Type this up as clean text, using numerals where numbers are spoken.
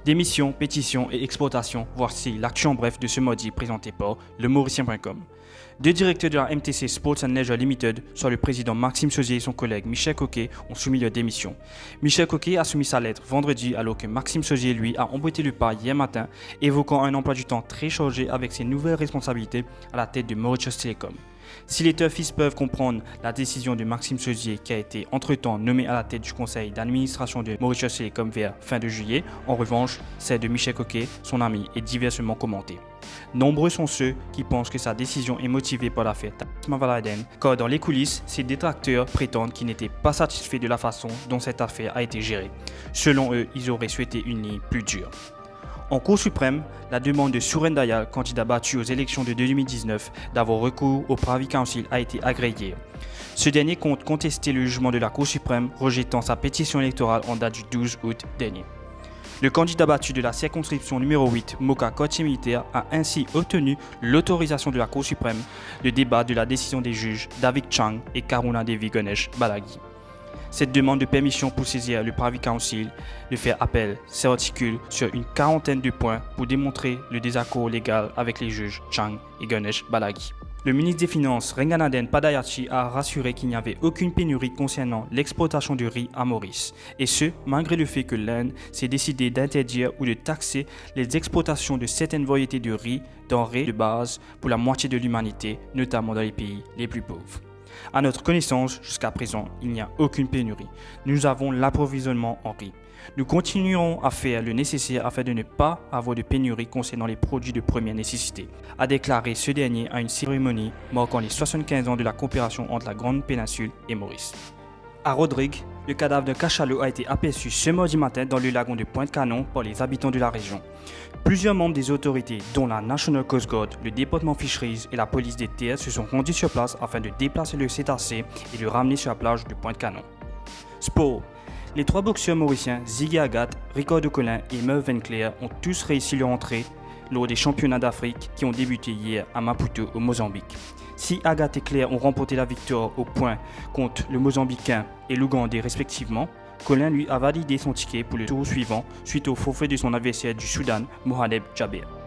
Démission, pétition et exportation, voici l'actu en bref de ce mardi présenté par lemauricien.com. Deux directeurs de la MTC Sports and Leisure Limited, soit le président Maxime Sauzier et son collègue Michel Coquet, ont soumis leur démission. Michel Coquet a soumis sa lettre vendredi alors que Maxime Sauzier, lui, a emboîté le pas hier matin, évoquant un emploi du temps très chargé avec ses nouvelles responsabilités à la tête de Mauritius Telecom. Si les Turfistes peuvent comprendre la décision de Maxime Sauzier qui a été entre-temps nommé à la tête du conseil d'administration de Mauritius Telecom vers fin de juillet, en revanche, celle de Michel Coquet, son ami, est diversement commentée. Nombreux sont ceux qui pensent que sa décision est motivée par l'affaire Tasma Valaiden, car dans les coulisses, ses détracteurs prétendent qu'ils n'étaient pas satisfaits de la façon dont cette affaire a été gérée. Selon eux, ils auraient souhaité une ligne plus dure. En Cour suprême, la demande de Suren Dayal, candidat battu aux élections de 2019, d'avoir recours au Privy Council a été agréée. Ce dernier compte contester le jugement de la Cour suprême, rejetant sa pétition électorale en date du 12 août dernier. Le candidat battu de la circonscription numéro 8, Moka Quartier Militaire, a ainsi obtenu l'autorisation de la Cour suprême de débattre de la décision des juges David Chang et Karuna Devi Ganesh Balagi. Cette demande de permission pour saisir le Privy Council de faire appel s'articule sur une quarantaine de points pour démontrer le désaccord légal avec les juges Chang et Ganesh Balagi. Le ministre des Finances, Renganaden Padayachi, a rassuré qu'il n'y avait aucune pénurie concernant l'exportation de riz à Maurice, et ce, malgré le fait que l'Inde s'est décidée d'interdire ou de taxer les exportations de certaines variétés de riz, denrées de base pour la moitié de l'humanité, notamment dans les pays les plus pauvres. À notre connaissance, jusqu'à présent, il n'y a aucune pénurie. Nous avons l'approvisionnement en riz. Nous continuerons à faire le nécessaire afin de ne pas avoir de pénurie concernant les produits de première nécessité, a déclaré ce dernier à une cérémonie marquant les 75 ans de la coopération entre la Grande Péninsule et Maurice. À Rodrigue, le cadavre d'un cachalot a été aperçu ce mardi matin dans le lagon de Pointe-Canon par les habitants de la région. Plusieurs membres des autorités, dont la National Coast Guard, le département Fisheries et la police des terres, se sont rendus sur place afin de déplacer le cétacé et de le ramener sur la plage de Pointe-Canon. Sport. Les trois boxeurs mauriciens Ziggy Agathe, Ricardo Collin et Merv Claire ont tous réussi leur entrée lors des championnats d'Afrique qui ont débuté hier à Maputo au Mozambique. Si Agathe et Claire ont remporté la victoire au point contre le Mozambicain et l'Ougandais respectivement, Collin lui a validé son ticket pour le tour suivant suite au forfait de son adversaire du Soudan, Mohamed Jabir.